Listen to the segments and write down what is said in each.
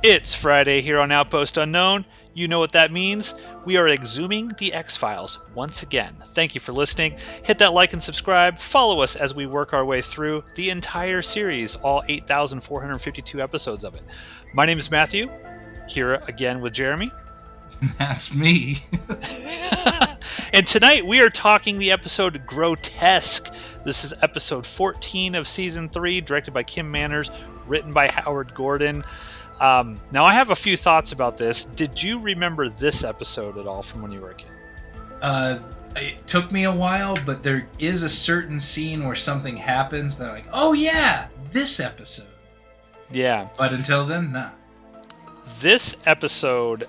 It's Friday here on Outpost Unknown. You know what that means. We are exhuming the X-Files once again. Thank you for listening. Hit that like and subscribe. Follow us as we work our way through the entire series, all 8,452 episodes of it. My name is Matthew, here again with Jeremy. That's me. And tonight we are talking the episode Grotesque. This is episode 14 of season 3, directed by Kim Manners, written by Howard Gordon. Now, I have a few thoughts about this. Did you remember this episode at all from when you were a kid? It took me a while, but there is a certain scene where something happens that I'm like, oh yeah, this episode. Yeah. But until then, nah. This episode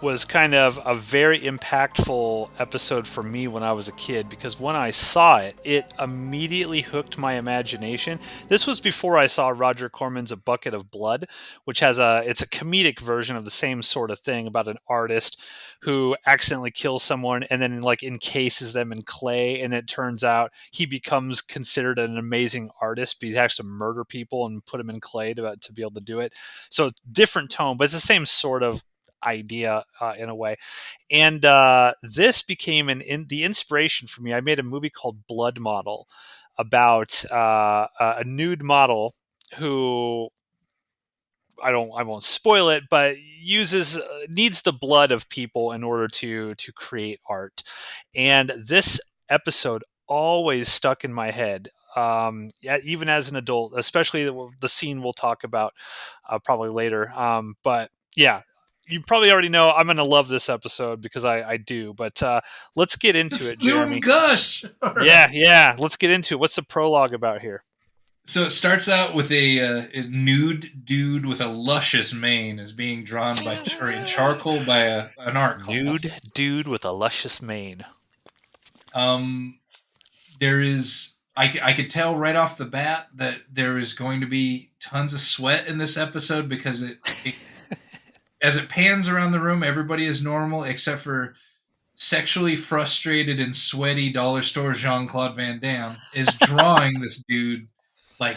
was kind of a very impactful episode for me when I was a kid, because when I saw it, it immediately hooked my imagination. This was before I saw Roger Corman's A Bucket of Blood, which it's a comedic version of the same sort of thing about an artist who accidentally kills someone and then encases them in clay, and it turns out he becomes considered an amazing artist, but he has to murder people and put them in clay to be able to do it. So different tone, but it's the same sort of idea in a way. And this became the inspiration for me. I made a movie called Blood Model about a nude model who I won't spoil it, but needs the blood of people in order to create art. And this episode always stuck in my head. Even as an adult, especially the scene we'll talk about probably later. But yeah, you probably already know I'm going to love this episode because I do. But let's get into it, Jeremy. Gush. Right. Yeah. Let's get into it. What's the prologue about here? So it starts out with a nude dude with a luscious mane is being drawn in charcoal by an art class. Nude dude with a luscious mane. There is... I could tell right off the bat that there is going to be tons of sweat in this episode because it as it pans around the room, everybody is normal except for sexually frustrated and sweaty dollar store Jean-Claude Van Damme is drawing this dude like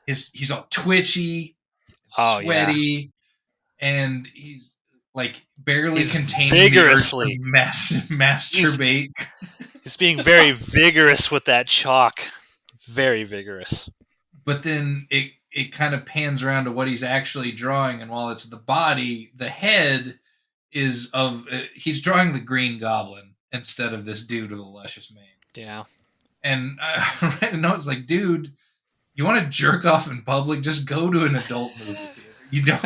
he's all twitchy, sweaty, and he's like barely containing vigorously the urge to masturbate. He's being very vigorous with that chalk. Very vigorous. But then it kind of pans around to what he's actually drawing, and while it's the body, the head is of... he's drawing the Green Goblin instead of this dude with a luscious mane. Yeah. And I read a note, it's like, dude, you want to jerk off in public? Just go to an adult movie theater. You don't...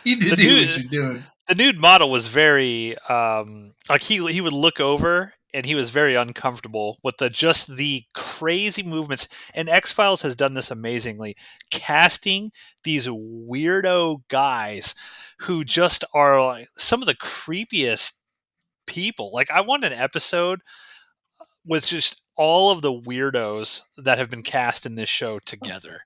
you do what you're doing. The nude model was very... he would look over... and he was very uncomfortable with the crazy movements. And X-Files has done this amazingly, casting these weirdo guys who just are some of the creepiest people. Like, I want an episode with just all of the weirdos that have been cast in this show together.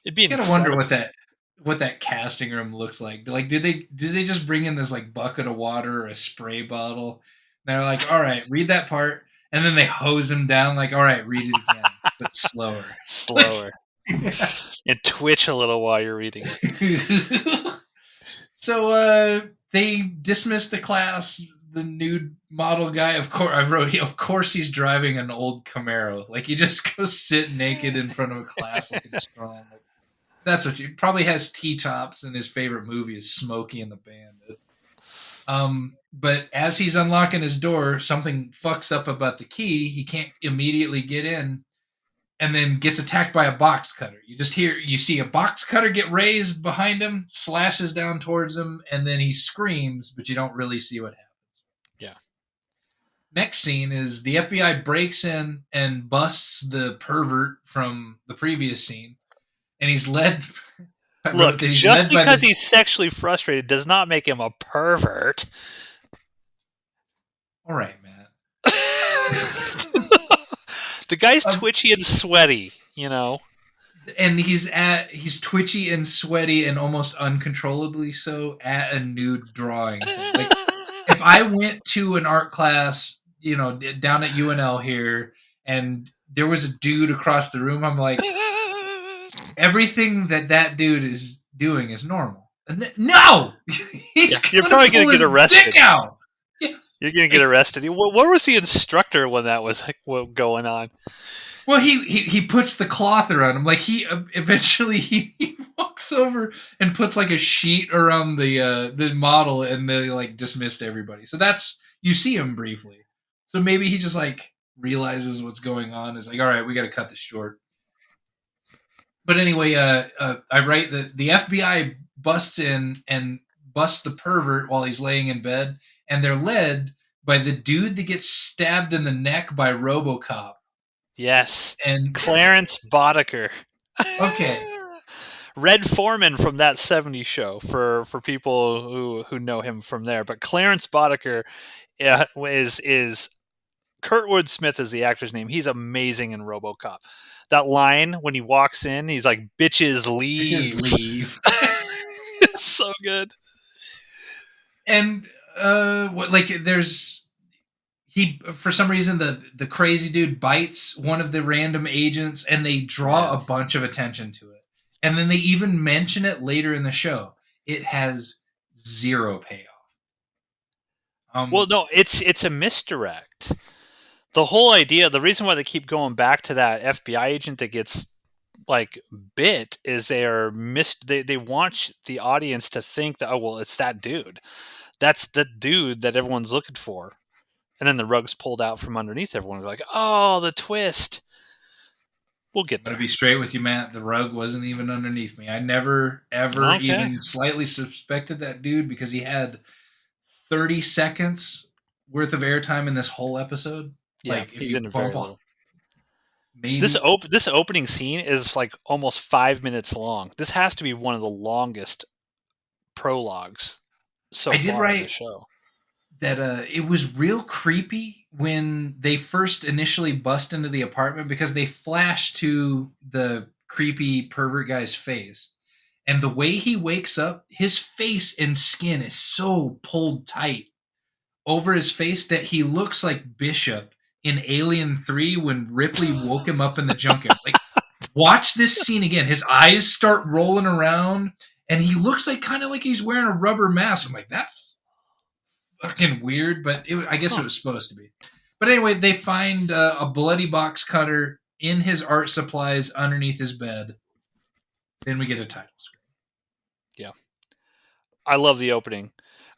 It'd be incredible. I gotta wonder what that casting room looks like. Like, do they just bring in this like bucket of water or a spray bottle? They're like, all right, read that part. And then they hose him down like, all right, read it again, but slower. Yeah. And twitch a little while you're reading it. So they dismiss the class. The nude model guy, of course he's driving an old Camaro. Like, he just goes sit naked in front of a class looking strong. Like, that's what probably has T-tops, and his favorite movie is Smokey and the Bandit. But as he's unlocking his door, something fucks up about the key. He can't immediately get in, and then gets attacked by a box cutter. You see a box cutter get raised behind him, slashes down towards him, and then he screams, but you don't really see what happens. Yeah. Next scene is the FBI breaks in and busts the pervert from the previous scene, and he's led... Look, just because he's sexually frustrated does not make him a pervert. All right, man. The guy's twitchy and sweaty, you know. And he's twitchy and sweaty and almost uncontrollably so at a nude drawing. Like, if I went to an art class, down at UNL here, and there was a dude across the room, I'm like, everything that dude is doing is normal. No, Yeah, he's you're gonna probably gonna pull get his dick arrested. out. Yeah, You're gonna get like, arrested. Where was the instructor when that was like, going on? well, he puts the cloth around him. Like he eventually he walks over and puts like a sheet around the model, and they like dismissed everybody. So that's you see him briefly. So maybe he just like realizes what's going on. Is like, all right, we got to cut this short. But anyway, I write that the FBI busts in and busts the pervert while he's laying in bed, and they're led by the dude that gets stabbed in the neck by RoboCop. Yes, And Clarence Boddicker. okay, Red Foreman from that '70s show for people who know him from there. But Clarence Boddicker is Kurtwood Smith is the actor's name. He's amazing in RoboCop. That line when he walks in, he's like, "Bitches just leave." leave. It's so good. And what like there's he for some reason the crazy dude bites one of the random agents, and they draw Yeah. a bunch of attention to it, and then they even mention it later in the show. It has zero payoff. Well, um no, it's a misdirect. The whole idea, the reason why they keep going back to that FBI agent that gets like bit is they want the audience to think that, oh well, it's that dude. That's the dude that everyone's looking for. And then the rug's pulled out from underneath everyone. They're like, oh, the twist. We'll I'm get gonna there. be straight with you, Matt. The rug wasn't even underneath me. I never ever Okay. even slightly suspected that dude because he had 30 seconds worth of airtime in this whole episode. Yeah, Like if he's you in it very bump off, little. maybe. This opening scene is like almost 5 minutes long. This has to be one of the longest prologues so I did far in the write show. that it was real creepy when they first initially bust into the apartment because they flash to the creepy pervert guy's face. And the way he wakes up, his face and skin is so pulled tight over his face that he looks like Bishop in Alien 3 when Ripley woke him up in the junkyard. Like, watch this scene again. His eyes start rolling around, and he looks like kind of like he's wearing a rubber mask. I'm like, that's fucking weird, but I guess Huh. it was supposed to be. But anyway, they find a bloody box cutter in his art supplies underneath his bed. Then we get a title screen. Yeah. I love the opening.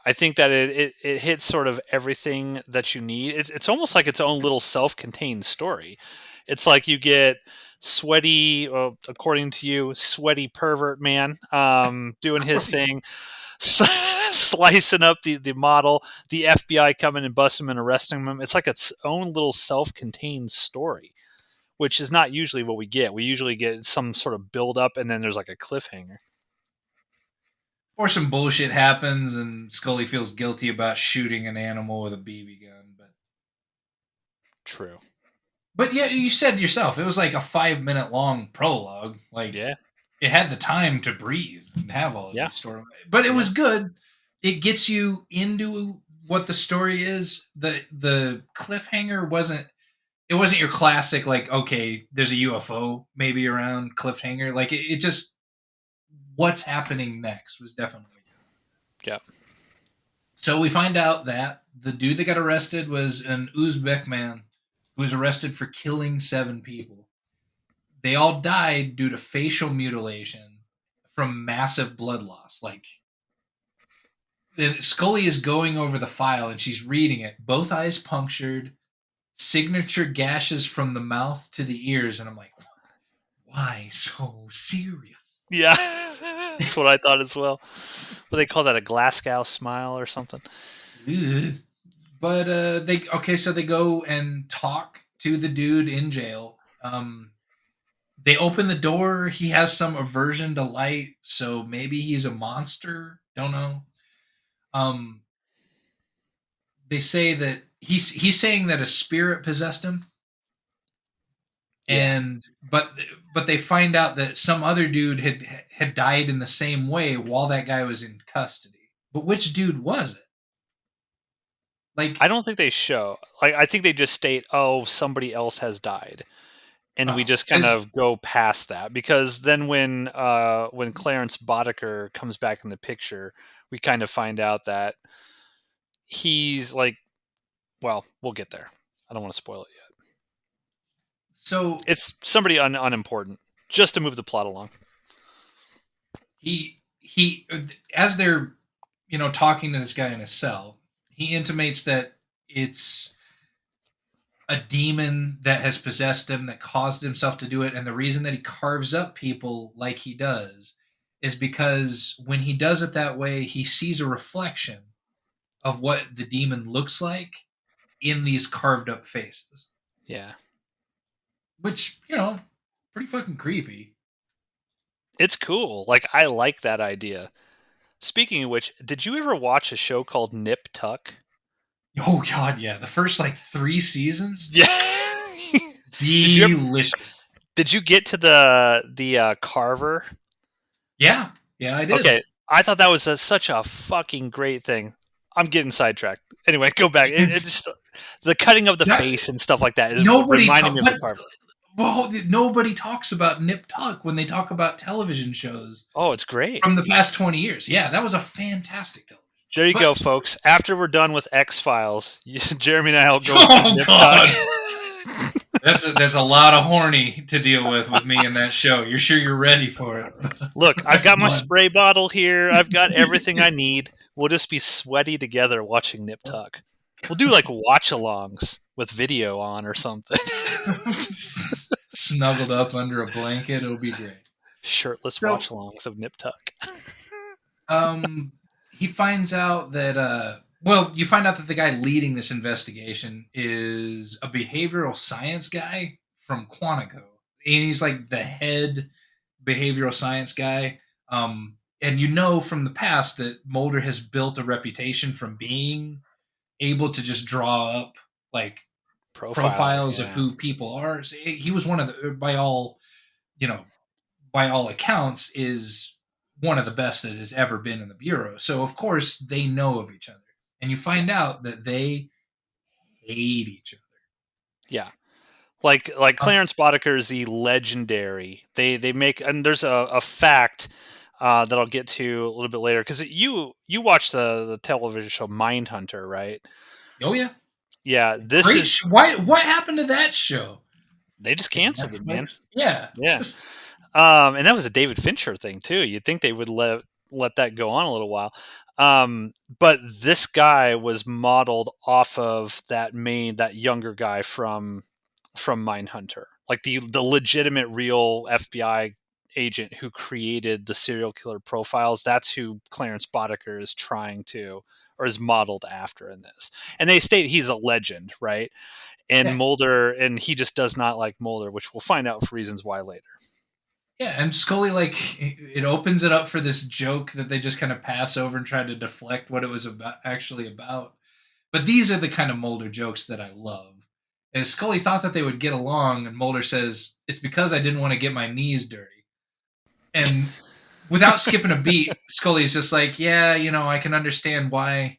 I think that it hits sort of everything that you need. It's almost like its own little self-contained story. It's like you get sweaty, according to you, sweaty pervert man doing his Right. thing, slicing up the model, the FBI coming and busting him and arresting him. It's like its own little self-contained story, which is not usually what we get. We usually get some sort of build up and then there's like a cliffhanger. Or some bullshit happens and Scully feels guilty about shooting an animal with a BB gun. True. But yeah, you said yourself, it was like a 5 minute long prologue. Like Yeah. it had the time to breathe and have all of Yeah. these stories. But it Yeah. was good. It gets you into what the story is. The cliffhanger wasn't it wasn't your classic like, okay, there's a UFO maybe around cliffhanger. Like it just what's happening next was definitely good. Yeah. So we find out that the dude that got arrested was an Uzbek man who was arrested for killing 7 people. They all died due to facial mutilation from massive blood loss. Like Scully is going over the file and she's reading it. Both eyes punctured, signature gashes from the mouth to the ears, and I'm like, why so serious? Yeah, that's what I thought as well. But they call that a Glasgow smile or something. Ugh. But they okay, so they go and talk to the dude in jail. They open the door. He has some aversion to light, so maybe he's a monster. Don't know. Um, they say that he's saying that a spirit possessed him, Yeah, and but they find out that some other dude had died in the same way while that guy was in custody. But which dude was it? I Like, don't think they show. Like, I think they just state, "Oh, somebody else has died," and we Oh, just kind of go past that, because then when Clarence Boddicker comes back in the picture, we kind of find out that he's like, well, we'll get there. I don't want to spoil it yet. so It's somebody unimportant, just to move the plot along. he as they're talking to this guy in a cell, he intimates that it's a demon that has possessed him that caused himself to do it, and the reason that he carves up people like he does is because when he does it that way, he sees a reflection of what the demon looks like in these carved up faces, Yeah. which pretty fucking creepy. It's cool. Like, I like that idea. Speaking of which, did you ever watch a show called Nip Tuck? Oh god, yeah, the first like 3 seasons, Yeah. did you ever, delicious. did you get to the Carver? Yeah, yeah, I did. Okay, I thought that was such a fucking great thing. I'm getting sidetracked. Anyway, go back. It just, the cutting of the That face and stuff like that is nobody reminding talk, me of the but Carver. well, nobody talks about Nip Tuck when they talk about television shows Oh, it's great. from the past 20 years. Yeah, that was a fantastic television show. There you But go, folks. After we're done with X-Files, Jeremy and I will go through oh Nip Tuck. god, that's a lot of horny to deal with me in that show. You're sure you're ready for it? Look, I've got my Come on. spray bottle here. I've got everything I need. We'll just be sweaty together watching Nip Tuck. We'll do like watch-alongs with video on or something. Snuggled up under a blanket, it'll be great. Shirtless So, watch-alongs of Nip Tuck. um, he finds out that well, you find out that the guy leading this investigation is a behavioral science guy from Quantico, and he's like the head behavioral science guy. And from the past that Mulder has built a reputation from being able to just draw up like Profiling, profiles of yeah. who people are. So he was one of the, you know, by all accounts, is one of the best that has ever been in the bureau. So of course they know of each other, and you find out that they hate each other. Yeah. Like Um, Clarence Boddicker is the legendary. They make, and there's a fact that I'll get to a little bit later, because you watched the television show Mindhunter, right? oh yeah, Yeah, this great. is, Why? What happened to that show? they just Did canceled it, man. Netflix? Yeah, Yeah. just And that was a David Fincher thing too. You'd think they would let that go on a little while. But this guy was modeled off of that younger guy from Mindhunter, like the legitimate real FBI agent who created the serial killer profiles. That's who Clarence Boddicker is trying to, or is modeled after in this. And they state he's a legend, right? And yeah, Mulder, and he just does not like Mulder, which we'll find out for reasons why later. yeah. And Scully, like, it opens it up for this joke that they just kind of pass over and try to deflect what it was actually about. But these are the kind of Mulder jokes that I love. And Scully thought that they would get along, and Mulder says, "It's because I didn't want to get my knees dirty." And without skipping a beat, Scully's just like, "Yeah, I can understand why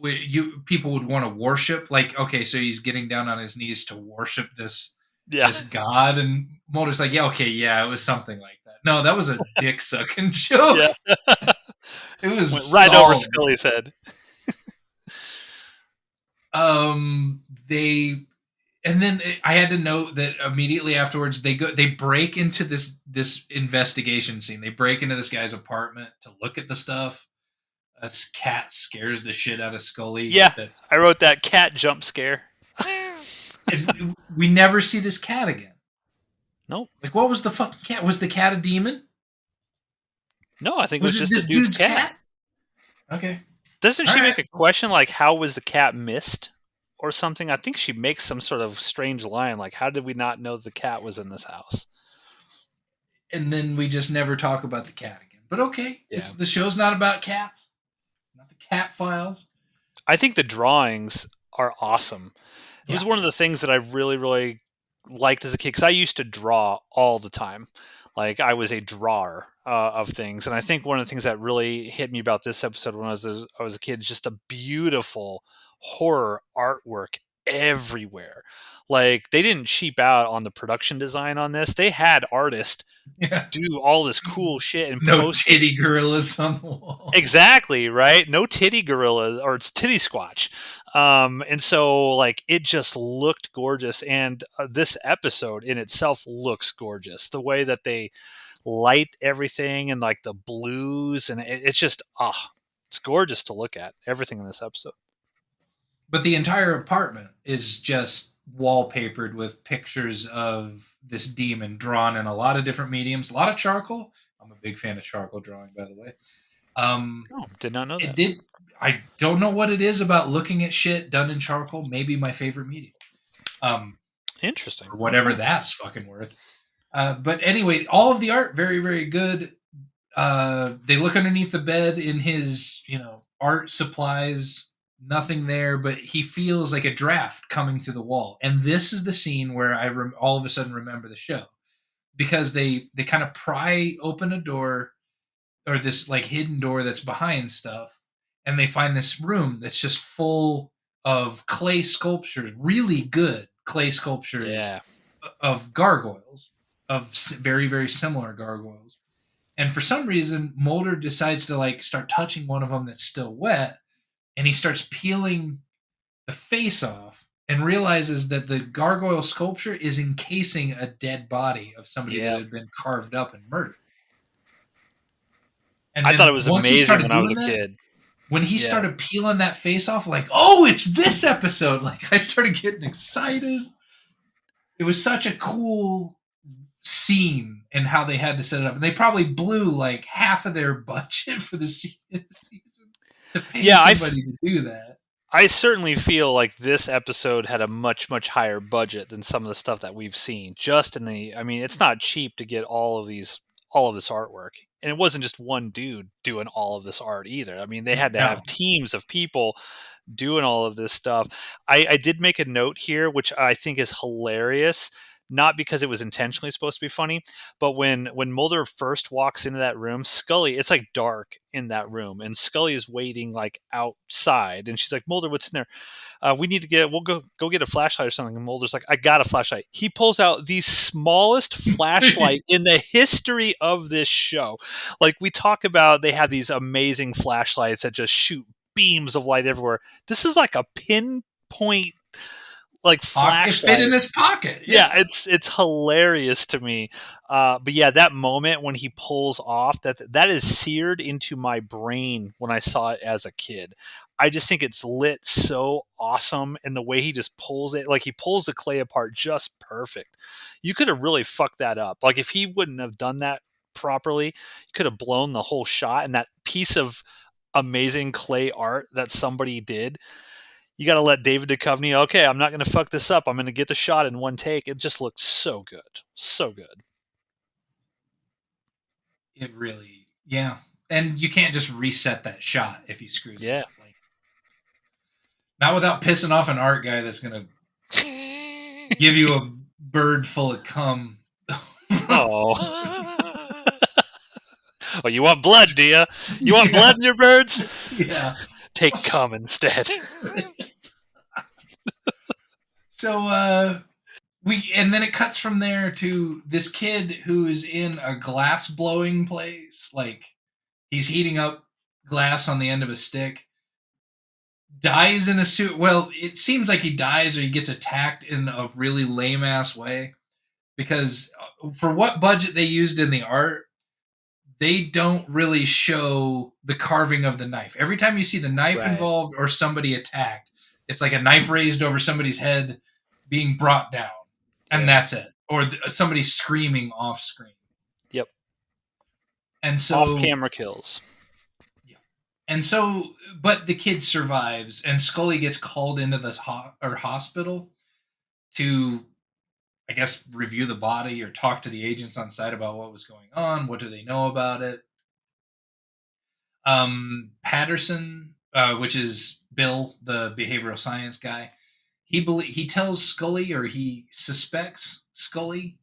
you people would want to worship. Like, okay, so he's getting down on his knees to worship Yeah. this god." And Mulder's like, "Yeah, okay, yeah, it was something like that. No, that was a dick sucking joke. Yeah. It was Went right over solid." Scully's head. They and then I had to note that immediately afterwards they break into this investigation scene. They break into this guy's apartment to look at the stuff. This cat scares the shit out of Scully. Yeah, I wrote that cat jump scare. And we never see this cat again. Nope. Like, what was the fucking cat? Was the cat a demon? No, I think it was Was it just a this dude's dude's cat. cat? Okay. Doesn't All she right. make a question like, how was the cat missed or something? I think she makes some sort of strange line like, how did we not know the cat was in this house? And then we just never talk about the cat again. But okay, Yeah. the show's not about cats. It's not the cat files. I think the drawings are awesome. It was Yeah. one of the things that I really, really liked as a kid, because I used to draw all the time. Like, I was a drawer of things, and I think one of the things that really hit me about this episode when I was a kid is just a beautiful horror artwork everywhere. Like, they didn't cheap out on the production design on this. They had artists Yeah. do all this cool shit and No post it. titty gorillas on the wall. Exactly, right? No titty gorilla, or it's titty squatch. And so, like, it just looked gorgeous. And this episode in itself looks gorgeous. The way that they light everything and like the blues, and it's just, it's gorgeous to look at, everything in this episode. But the entire apartment is just wallpapered with pictures of this demon drawn in a lot of different mediums, a lot of charcoal. I'm a big fan of charcoal drawing, by the way. Oh, did not know It that. did. I don't know what it is about looking at shit done in charcoal. Maybe my favorite medium. Interesting. For whatever Okay. that's fucking worth. But anyway, all of the art very, very good. They look underneath the bed in his, art supplies. Nothing there, but he feels like a draft coming through the wall. And this is the scene where I all of a sudden remember the show, because they kind of pry open a door, or this like hidden door that's behind stuff, and they find this room that's just full of clay sculptures, really good clay sculptures Yeah. of gargoyles, of very, very similar gargoyles. And for some reason, Mulder decides to like start touching one of them that's still wet, and he starts peeling the face off and realizes that the gargoyle sculpture is encasing a dead body of somebody that Yeah. had been carved up and murdered. And I thought it then was once he amazing started when I was doing a that, kid. when he Yeah. started peeling that face off, like, oh, it's this episode. Like, I started getting excited. It was such a cool scene and how they had to set it up. And they probably blew like half of their budget for the season to pay Yeah, somebody to do that. I certainly feel like this episode had a much, much higher budget than some of the stuff that we've seen. Just in the, I mean, it's not cheap to get all of this artwork. And it wasn't just one dude doing all of this art either. I mean, they had to No, have teams of people doing all of this stuff. I did make a note here, which I think is hilarious. Not because it was intentionally supposed to be funny, but when Mulder first walks into that room, Scully, it's like dark in that room, and Scully is waiting like outside, and she's like, "Mulder, what's in there? We need to we'll go get a flashlight or something." And Mulder's like, "I got a flashlight." He pulls out the smallest flashlight in the history of this show. Like, we talk about, they have these amazing flashlights that just shoot beams of light everywhere. This is like a pinpoint, like, it fit in flashlight. his pocket. Yeah, it's hilarious to me. But yeah, that moment when he pulls off, that is seared into my brain when I saw it as a kid. I just think it's lit so awesome, and the way he just pulls it, like, he pulls the clay apart just perfect. You could have really fucked that up. Like, if he wouldn't have done that properly, you could have blown the whole shot, and that piece of amazing clay art that somebody did, you got to let David Duchovny, okay, I'm not going to fuck this up. I'm going to get the shot in one take. It just looked so good. So good. It really, yeah. And you can't just reset that shot if he screws it Yeah. up. Like, not without pissing off an art guy that's gonna give you a bird full of cum. Oh. Oh, you want blood, do you? You want Yeah. blood in your birds? Yeah. Take cum instead. So and then it cuts from there to this kid who is in a glass blowing place. Like, he's heating up glass on the end of a stick. Dies in a suit. Well, it seems like he dies or he gets attacked in a really lame ass way, because for what budget they used in the art, they don't really show the carving of the knife. Every time you see the knife Right. involved or somebody attacked, it's like a knife raised over somebody's head being brought down, and that's it. Or somebody screaming off screen. Yep. And so Off-camera kills. Yeah. And so, but the kid survives, and Scully gets called into this hospital to, I guess, review the body or talk to the agents on site about what was going on. What do they know about it? Patterson, which is Bill, the behavioral science guy, he tells Scully, or he suspects Scully,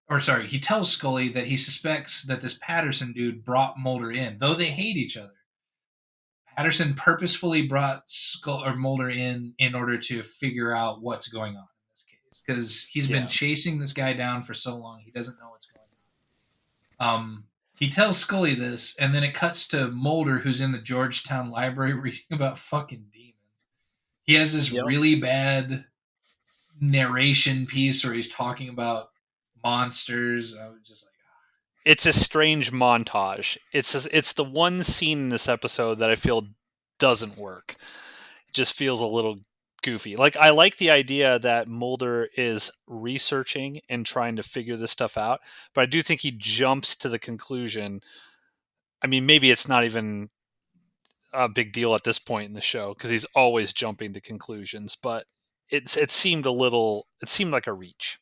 or sorry, he tells Scully that he suspects that this Patterson dude brought Mulder in, though they hate each other. Patterson purposefully brought Skull or Mulder in order to figure out what's going on in this case because he's been Yeah. chasing this guy down for so long he doesn't know what's going on. He tells Scully this, and then it cuts to Mulder, who's in the Georgetown library reading about fucking demons. He has this Yep. really bad narration piece where he's talking about monsters. I was just like, It's a strange montage. It's the one scene in this episode that I feel doesn't work. It just feels a little goofy. Like I like the idea that Mulder is researching and trying to figure this stuff out, but I do think he jumps to the conclusion. I mean, maybe it's not even a big deal at this point in the show because he's always jumping to conclusions, but it seemed like a reach.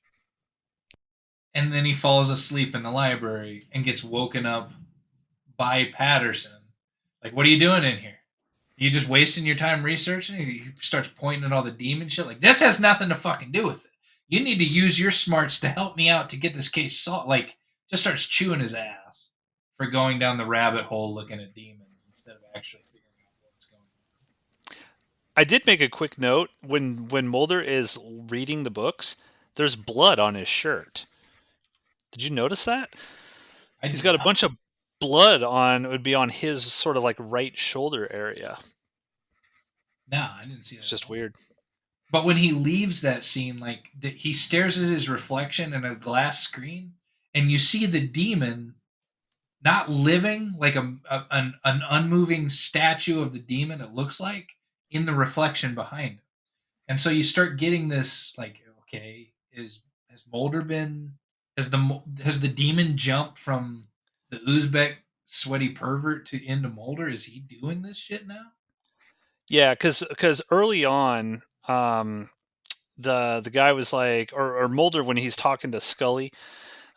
and then he falls asleep in the library and gets woken up by Patterson. Like, what are you doing in here? Are you just wasting your time researching? He starts pointing at all the demon shit. Like, this has nothing to fucking do with it. You need to use your smarts to help me out to get this case solved. Like, just starts chewing his ass for going down the rabbit hole looking at demons instead of actually figuring out what's going on. I did make a quick note when Mulder is reading the books. There's blood on his shirt. Did you notice that? I He's did got a not. bunch of blood on. It would be on his sort of like right shoulder area. Nah, I didn't see that It's at just all. weird. But when he leaves that scene, like he stares at his reflection in a glass screen, and you see the demon not living like an unmoving statue of the demon. It looks like in the reflection behind him, and so you start getting this like, okay, is has Mulder been has the demon jumped from the Uzbek sweaty pervert to into Mulder? Is he doing this shit now? Yeah, because early on, the guy was like, or Mulder when he's talking to Scully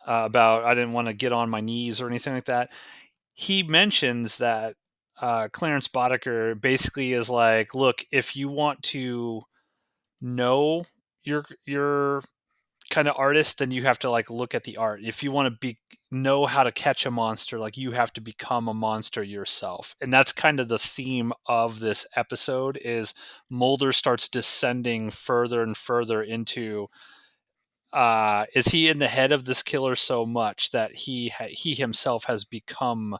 about I didn't want to get on my knees or anything like that. He mentions that Clarence Boddicker basically is like, look, if you want to know your kind of artist, then you have to like look at the art. If you want to know how to catch a monster, like you have to become a monster yourself. And that's kind of the theme of this episode is Mulder starts descending further and further into is he in the head of this killer so much that he himself has become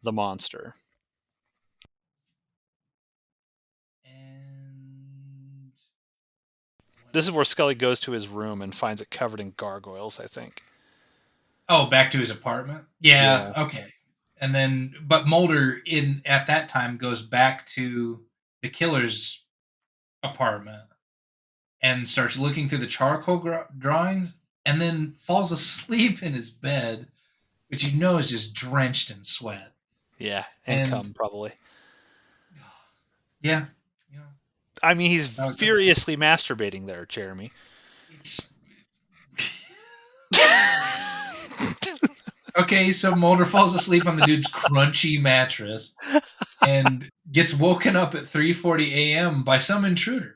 the monster. And This is where Scully goes to his room and finds it covered in gargoyles, I think. oh, back to his apartment. Yeah, Yeah. okay. And then, but Mulder in at that time goes back to the killer's apartment and starts looking through the charcoal drawings, and then falls asleep in his bed, which you know is just drenched in sweat. Yeah, and And come probably. yeah, you know I mean, he's how it goes. furiously masturbating there, Jeremy. It's okay. So Mulder falls asleep on the dude's crunchy mattress and gets woken up at 3:40 a.m. by some intruder.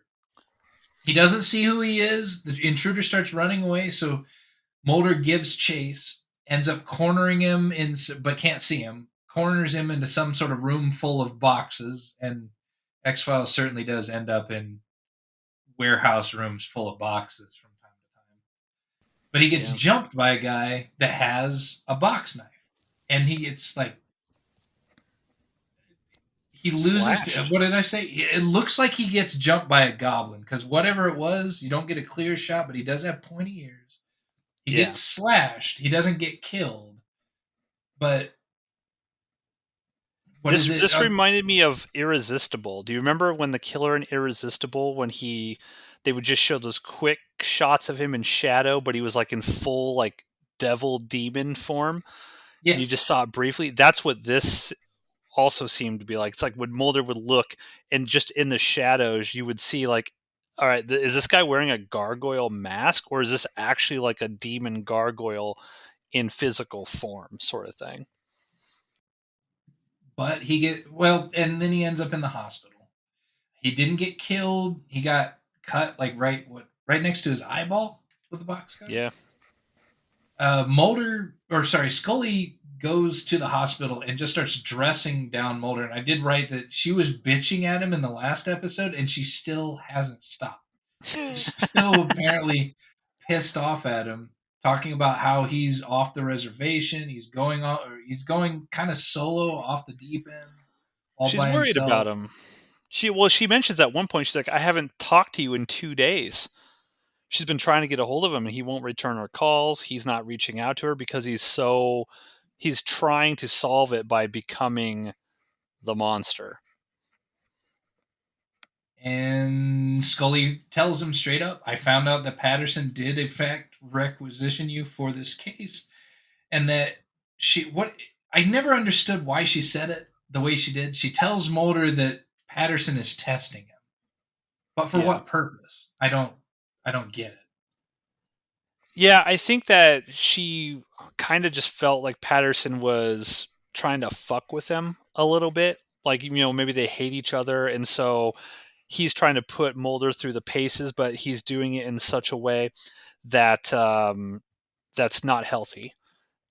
He doesn't see who he is. The intruder starts running away, so Mulder gives chase, ends up cornering him in, but can't see him. Corners him into some sort of room full of boxes, and X Files certainly does end up in warehouse rooms full of boxes from time to time. But he gets Yeah. jumped by a guy that has a box knife, and he gets like he loses. Slashed. What did I say? It looks like he gets jumped by a goblin because whatever it was, you don't get a clear shot, but he does have pointy ears. He Yeah. gets slashed. He doesn't get killed, but what is it? This reminded me of Irresistible. Do you remember when the killer in Irresistible when they would just show those quick shots of him in shadow, but he was like in full like devil demon form and you Yes, just saw it briefly? That's what this also seemed to be like. It's like when Mulder would look and just in the shadows you would see like, all right, is this guy wearing a gargoyle mask or is this actually like a demon gargoyle in physical form sort of thing? but he get well, and then he ends up in the hospital. He didn't get killed. He got cut like right next to his eyeball with a box cutter. Yeah. Mulder or sorry, Scully goes to the hospital and just starts dressing down Mulder. And I did write that she was bitching at him in the last episode, and she still hasn't stopped. She's still apparently pissed off at him, talking about how he's off the reservation. He's going kind of solo off the deep end, all She's by worried about himself. him. She mentions at one point, she's like, I haven't talked to you in 2 days. She's been trying to get a hold of him and he won't return her calls. He's not reaching out to her because he's trying to solve it by becoming the monster. And Scully tells him straight up, I found out that Patterson did in fact requisition you for this case, and that she what I never understood why she said it the way she did. She tells Mulder that Patterson is testing him. But for Yeah. what purpose? I don't get it. Yeah, I think that she kind of just felt like Patterson was trying to fuck with them a little bit. Like, maybe they hate each other. And so he's trying to put Mulder through the paces, but he's doing it in such a way that that's not healthy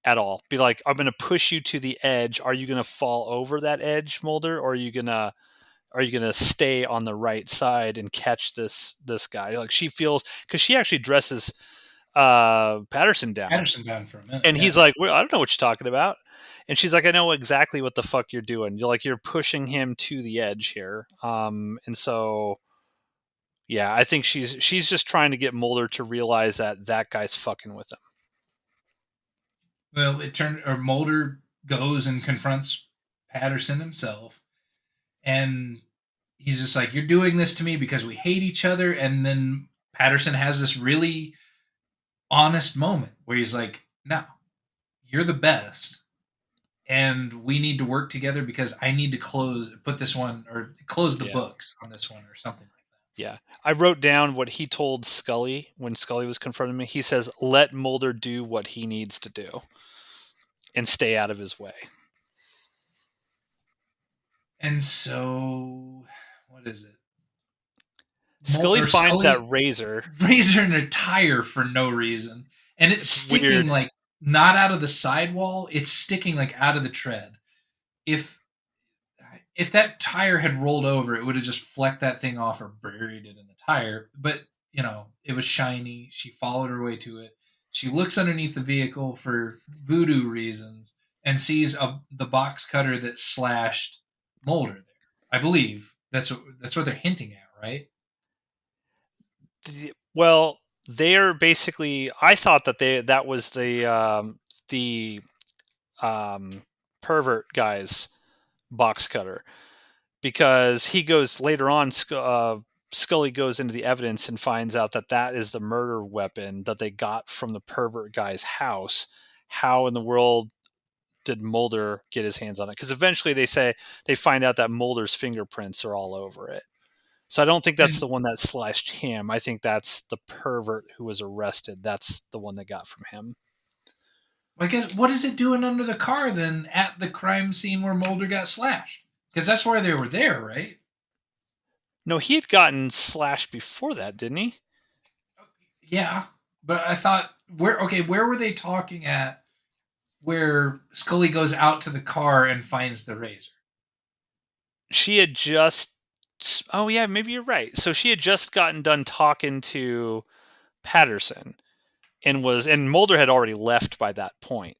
at all. Be like, I'm going to push you to the edge. Are you going to fall over that edge, Mulder, or are you gonna stay on the right side and catch this guy? Like, she feels, because she actually dresses Patterson down, Patterson down for a minute, and he's yeah. like, well, I don't know what you're talking about. And she's like, I know exactly what the fuck you're doing. You're pushing him to the edge here. And so yeah, I think she's just trying to get Mulder to realize that that guy's fucking with him. Well, Mulder goes and confronts Patterson himself, and he's just like, "You're doing this to me because we hate each other." And then Patterson has this really honest moment where he's like, "No, you're the best, and we need to work together because I need to close the Yeah. books on this one or something like that." Yeah. I wrote down what he told Scully when Scully was confronting me. He says, let Mulder do what he needs to do and stay out of his way. And so, what is it? Scully finds that Scully razor. razor in a tire for no reason, and it's It's sticking weird. like not out of the sidewall; it's sticking like out of the tread. If if that tire had rolled over, it would have just flecked that thing off or buried it in the tire. But it was shiny. She followed her way to it. She looks underneath the vehicle for voodoo reasons and sees the box cutter that slashed Mulder there. I believe that's what they're hinting at, right? Well, they're basically. I thought that was the pervert guy's box cutter, because he goes later on. Scully goes into the evidence and finds out that that is the murder weapon that they got from the pervert guy's house. How in the world did Mulder get his hands on it? Because eventually they find out that Mulder's fingerprints are all over it. So I don't think that's And the one that slashed him. I think that's the pervert who was arrested. That's the one they got from him. I guess what is it doing under the car then at the crime scene where Mulder got slashed? Because that's where they were there, right? No, he had gotten slashed before that, didn't he? Yeah, but I thought where were they talking at where Scully goes out to the car and finds the razor? She had just. Oh yeah, maybe you're right. So she had just gotten done talking to Patterson, and Mulder had already left by that point.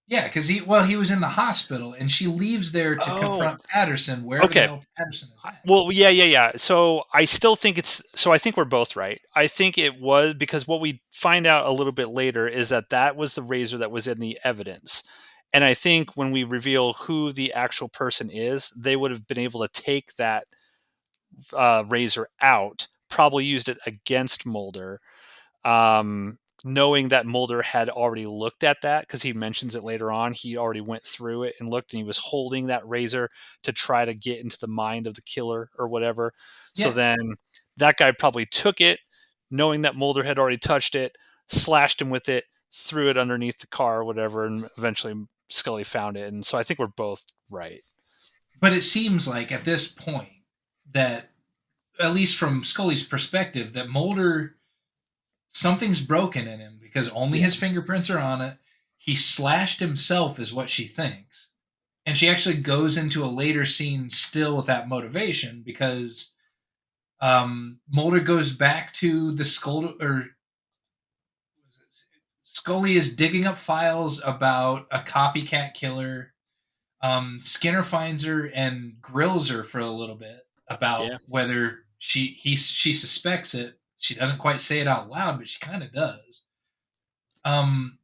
Yeah, because he was in the hospital and she leaves there to Oh, confront Patterson wherever the okay. hell Patterson is at. Well, yeah. So I still think so I think we're both right. I think it was because what we find out a little bit later is that was the razor that was in the evidence. And I think when we reveal who the actual person is, they would have been able to take that razor out, probably used it against Mulder, knowing that Mulder had already looked at that, because he mentions it later on. He already went through it and looked, and he was holding that razor to try to get into the mind of the killer or whatever. So Yeah, then that guy probably took it, knowing that Mulder had already touched it, slashed him with it, threw it underneath the car or whatever, and eventually Scully found it. And so I think we're both right. but it seems like at this point that, at least from Scully's perspective, that Mulder something's broken in him because only Yeah. his fingerprints are on it. He slashed himself, is what she thinks. And she actually goes into a later scene still with that motivation because Mulder goes back to the skull, or Scully is digging up files about a copycat killer. Skinner finds her and grills her for a little bit about Yeah. whether she suspects it. She doesn't quite say it out loud, but she kind of does.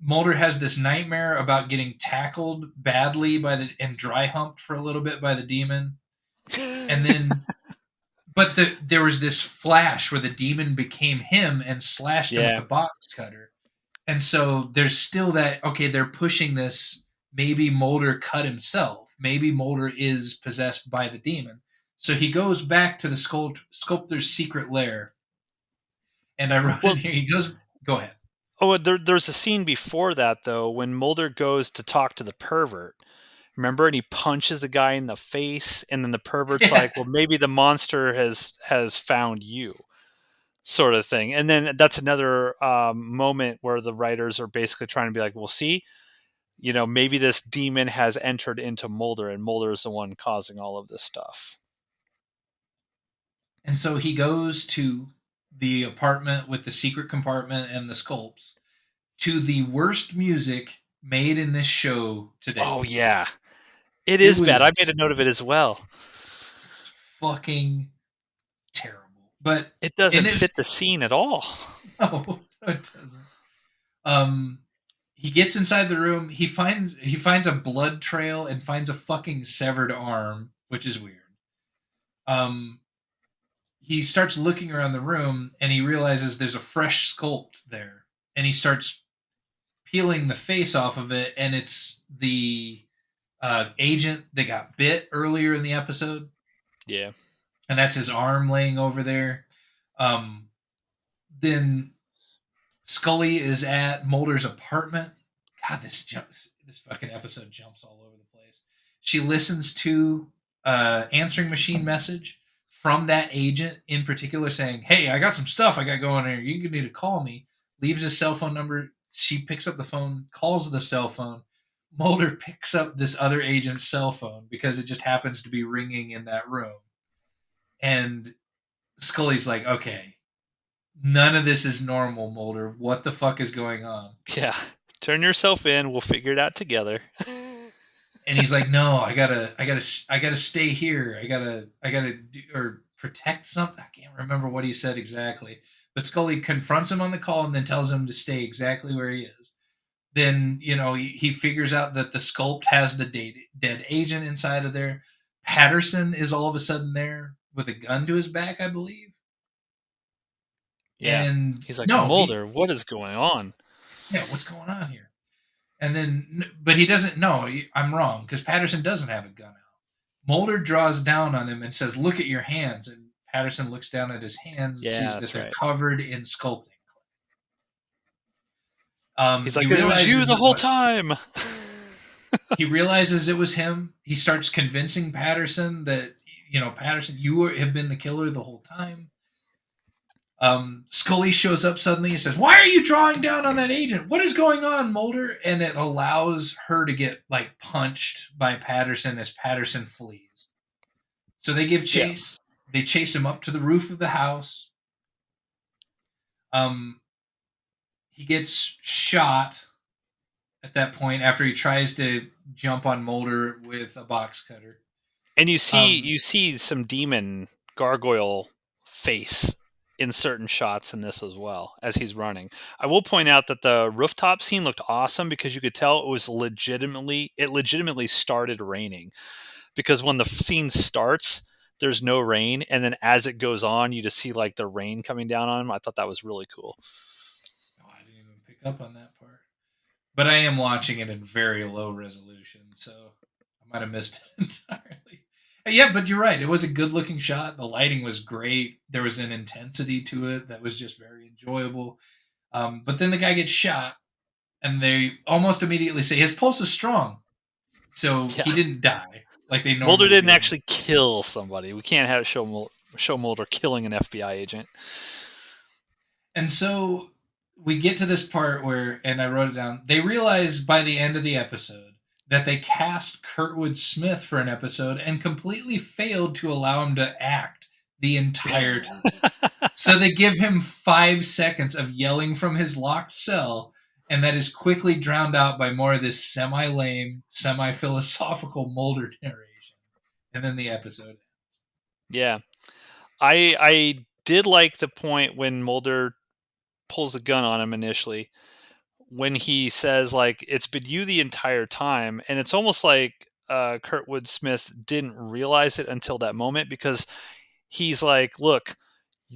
Mulder has this nightmare about getting tackled badly by the and dry humped for a little bit by the demon, and then there was this flash where the demon became him and slashed him with Yeah. the box cutter. And so there's still that, okay, they're pushing this. Maybe Mulder cut himself. Maybe Mulder is possessed by the demon. So he goes back to the sculptor's secret lair. And I wrote in Well, here, he goes, go ahead. there's a scene before that though when Mulder goes to talk to the pervert. Remember, and he punches the guy in the face, and then the pervert's Yeah. like, "Well, maybe the monster has found you," sort of thing. And then that's another moment where the writers are basically trying to be like, "Well, see, maybe this demon has entered into Mulder, and Mulder is the one causing all of this stuff." And so he goes to the apartment with the secret compartment and the sculpts to the worst music made in this show to Oh date. yeah, it It is bad. was I made a note of it as well. it was fucking terrible. But It and doesn't it's fit the scene at all. no, it doesn't. Um, he gets inside the room. He finds a blood trail and finds a fucking severed arm, which is weird. Um, he starts looking around the room and he realizes there's a fresh sculpt there, and he starts peeling the face off of it, and it's the agent that got bit earlier in the episode, Yeah. and that's his arm laying over there. Um, then Scully is at Mulder's apartment. God, this fucking episode jumps all over the place. She listens to answering machine message from that agent in particular saying, "Hey, I got some stuff I got going here. You need to call me." Leaves his cell phone number. She picks up the phone, calls the cell phone. Mulder picks up this other agent's cell phone because it just happens to be ringing in that room. And Scully's like, "Okay, none of this is normal, Mulder. What the fuck is going on?" Yeah. Turn yourself in. We'll figure it out together. And he's like, "No, I gotta stay here. I gotta do or protect something." I can't remember what he said exactly, but Scully confronts him on the call and then tells him to stay exactly where he is. Then he figures out that the sculpt has the dead agent inside of there. Patterson is all of a sudden there with a gun to his back, I believe. Yeah. And He's like, no, Mulder, what is going on? yeah, what's going on here? And then, but he doesn't know. I'm wrong because Patterson doesn't have a gun out. Mulder draws down on him and says, "Look at your hands." And Patterson looks down at his hands and Yeah, sees that that's they're right. covered in sculpting. He's He like, it was you realizes the whole time. it was him. He starts convincing Patterson that Patterson, have been the killer the whole time. Scully shows up suddenly and says, "Why are you drawing down on that agent? What is going on, Mulder?" And it allows her to get like punched by Patterson as Patterson flees. So they give Yeah. chase. They chase him up to the roof of the house. Um, he gets shot at that point after he tries to jump on Mulder with a box cutter. And you see Um, you see some demon gargoyle face in certain shots in this as well as he's running. I will point out that the rooftop scene looked awesome because you could tell it legitimately started raining. Because when the scene starts, there's no rain, and then as it goes on, you just see like the rain coming down on him. I thought that was really cool. oh, I didn't even pick up on that part. But I am watching it in very low resolution, so I might have missed it entirely. Yeah, but you're right. It was a good looking shot. The lighting was great. There was an intensity to it that was just very enjoyable. But then the guy gets shot, and they almost immediately say his pulse is strong, so Yeah, he didn't die like they Mulder normally didn't do. actually kill somebody. We can't have show Mulder killing an FBI agent. And so we get to this part where, and I wrote it down, they realize by the end of the episode that they cast Kurtwood Smith for an episode and completely failed to allow him to act the entire time. So they give him 5 seconds of yelling from his locked cell, and that is quickly drowned out by more of this semi lame, semi philosophical Mulder narration. And then the episode. Yeah. I did like the point when Mulder pulls the gun on him initially, when he says, like, it's been you the entire time. And it's almost like Kurtwood Smith didn't realize it until that moment, because he's like, look,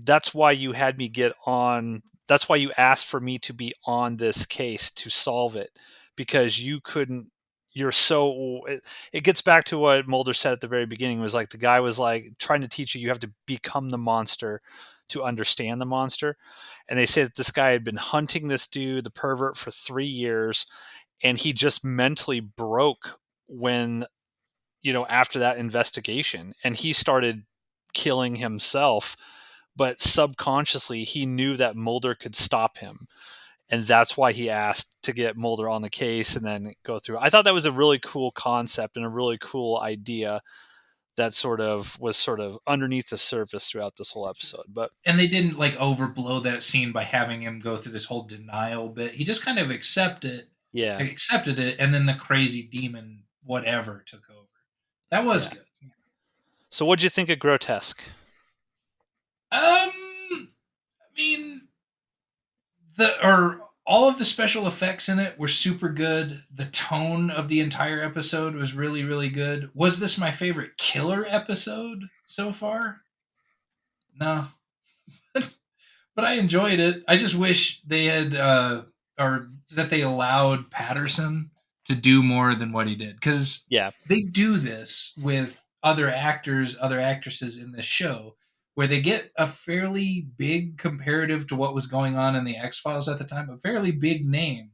that's why you had me get on. That's why you asked for me to be on this case to solve it, because you couldn't. You're so. It gets back to what Mulder said at the very beginning. Was like the guy was like trying to teach you. You have to become the monster to understand the monster. And they say that this guy had been hunting this dude, the pervert, for 3 years, and he just mentally broke when, after that investigation, and he started killing himself, but subconsciously he knew that Mulder could stop him. And that's why he asked to get Mulder on the case and then go through. I thought that was a really cool concept and a really cool idea that was sort of underneath the surface throughout this whole episode. But And they didn't like overblow that scene by having him go through this whole denial bit. He just kind of yeah, accepted it, and then the crazy demon whatever took over. That was yeah. good. So what'd you think of Grotesque? I mean, all of the special effects in it were super good. The tone of the entire episode was really, really good. Was this my favorite killer episode so far? No, but I enjoyed it. I just wish they had, or that they allowed Patterson to do more than what he did, because Yeah. they do this with other actors, other actresses in this show, where they get a fairly big, comparative to what was going on in the X Files at the time, a fairly big name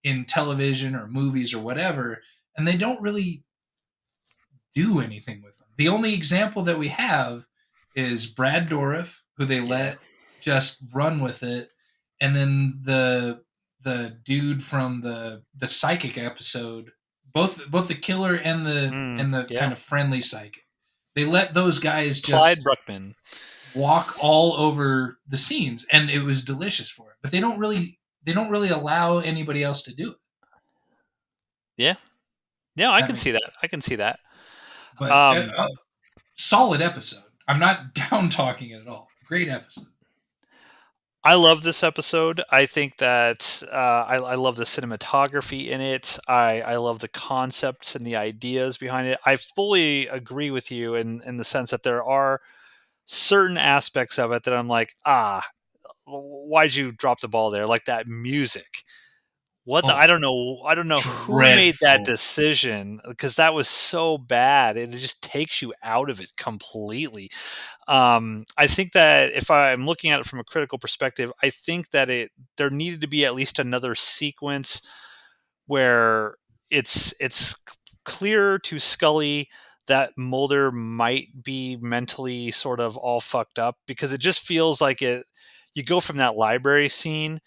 in television or movies or whatever, and they don't really do anything with them. The only example that we have is Brad Dourif, who they Yeah. let just run with it, and then the dude from the psychic episode, both the killer and the Yeah. kind of friendly psychic. They let those guys Clyde just Bruckman. walk all over the scenes, and it was delicious for it. But they don't really allow anybody else to do it. Yeah. Yeah, I That can makes see that. I can see that. but Um, solid episode. I'm not down talking it at all. Great episode. I love this episode. I think that I love the cinematography in it. I love the concepts and the ideas behind it. I fully agree with you in the sense that there are certain aspects of it that I'm like, why'd you drop the ball there? Like that music. I Oh, don't know. I don't know who made that dreadful. decision, because that was so bad. It just takes you out of it completely. I think that if I'm looking at it from a critical perspective, I think that there needed to be at least another sequence where it's clear to Scully that Mulder might be mentally sort of all fucked up, because it just feels like it. You go from that library scene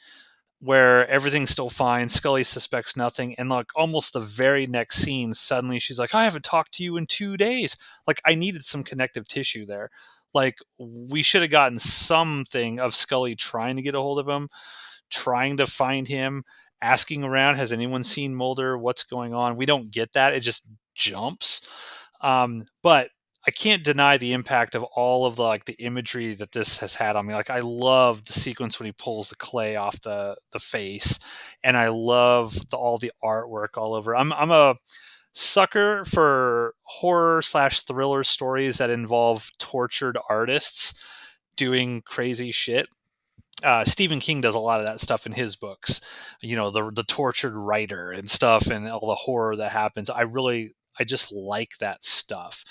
where everything's still fine. Scully suspects nothing. And like almost the very next scene, suddenly she's like, I haven't talked to you in 2 days. Like I needed some connective tissue there. Like we should have gotten something of Scully trying to get a hold of him, trying to find him, asking around, has anyone seen Mulder? What's going on? We don't get that. It just jumps. But I can't deny the impact of all of the imagery that this has had on me. Like I love the sequence when he pulls the clay off the face, and I love all the artwork all over. I'm a sucker for horror/thriller stories that involve tortured artists doing crazy shit. Stephen King does a lot of that stuff in his books. The tortured writer and stuff, and all the horror that happens. I just like that stuff.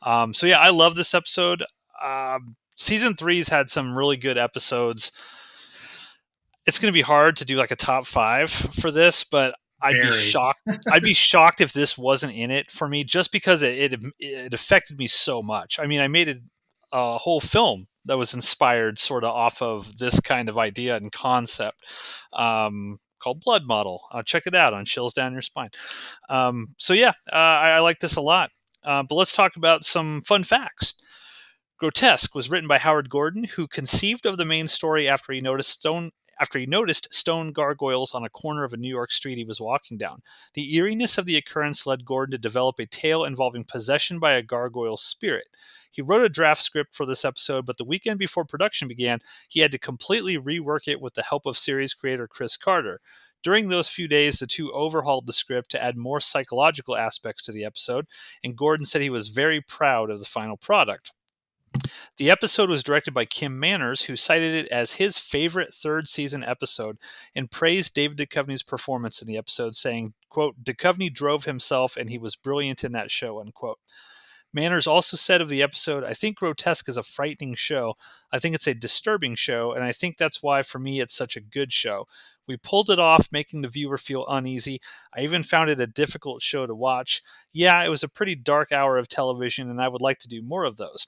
So yeah, I love this episode. Season three's had some really good episodes. It's going to be hard to do like a top five for this, but I'd be Very. shocked. I'd be shocked if this wasn't in it for me, just because it affected me so much. I mean, I made a whole film that was inspired sort of off of this kind of idea and concept, called Blood Model. Check it out on Chills Down Your Spine. So yeah, I like this a lot. But let's talk about some fun facts. Grotesque was written by Howard Gordon, who conceived of the main story after he noticed stone gargoyles on a corner of a New York street he was walking down. The eeriness of the occurrence led Gordon to develop a tale involving possession by a gargoyle spirit. He wrote a draft script for this episode, but the weekend before production began, he had to completely rework it with the help of series creator Chris Carter. During those few days, the two overhauled the script to add more psychological aspects to the episode, and Gordon said he was very proud of the final product. The episode was directed by Kim Manners, who cited it as his favorite third season episode and praised David Duchovny's performance in the episode, saying, quote, "Duchovny drove himself and he was brilliant in that show," unquote. Manners also said of the episode, "I think Grotesque is a frightening show. I think it's a disturbing show, and I think that's why, for me, it's such a good show. We pulled it off, making the viewer feel uneasy. I even found it a difficult show to watch. Yeah, it was a pretty dark hour of television, and I would like to do more of those."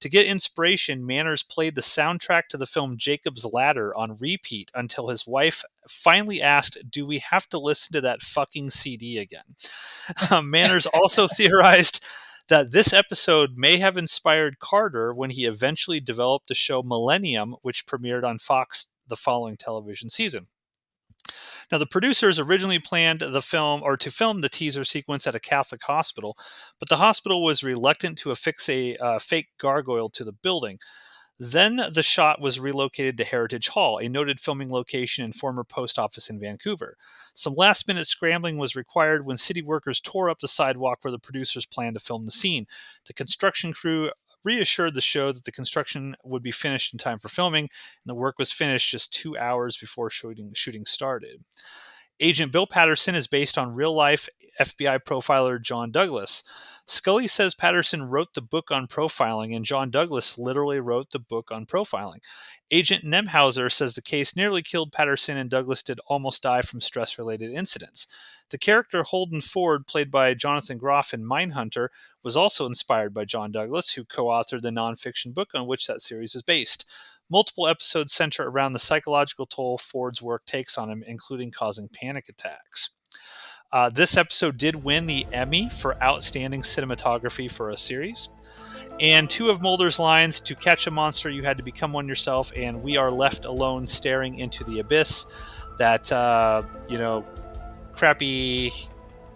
To get inspiration, Manners played the soundtrack to the film Jacob's Ladder on repeat until his wife finally asked, "Do we have to listen to that fucking CD again?" Manners also theorized that this episode may have inspired Carter when he eventually developed the show Millennium, which premiered on Fox the following television season. Now, the producers originally planned to film the teaser sequence at a Catholic hospital, but the hospital was reluctant to affix a fake gargoyle to the building. Then the shot was relocated to Heritage Hall, a noted filming location and former post office in Vancouver. Some last-minute scrambling was required when city workers tore up the sidewalk where the producers planned to film the scene. The construction crew reassured the show that the construction would be finished in time for filming, and the work was finished just 2 hours before shooting started. Agent Bill Patterson is based on real-life FBI profiler John Douglas. Scully says Patterson wrote the book on profiling, and John Douglas literally wrote the book on profiling. Agent Nemhauser says the case nearly killed Patterson, and Douglas did almost die from stress-related incidents. The character Holden Ford, played by Jonathan Groff in Mindhunter, was also inspired by John Douglas, who co-authored the nonfiction book on which that series is based. Multiple episodes center around the psychological toll Ford's work takes on him, including causing panic attacks. This episode did win the Emmy for Outstanding Cinematography for a Series. And two of Mulder's lines, "To catch a monster, you had to become one yourself," and "We are left alone staring into the abyss," that, crappy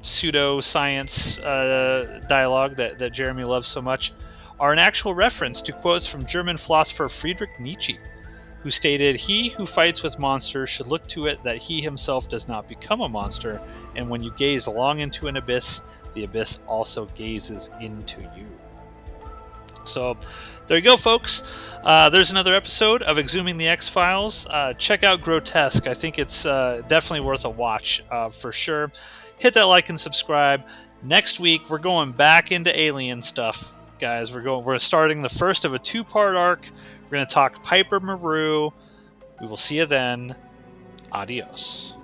pseudo-science dialogue that Jeremy loves so much, are an actual reference to quotes from German philosopher Friedrich Nietzsche, who stated, "He who fights with monsters should look to it that he himself does not become a monster, and when you gaze long into an abyss, the abyss also gazes into you." So there you go, folks. There's another episode of eXhuming the X-Files. Check out Grotesque. I think it's definitely worth a watch for sure. Hit that like and subscribe. Next week, we're going back into alien stuff, guys. We're starting the first of a 2-part arc. We're going to talk Piper Maru. We will see you then. Adios.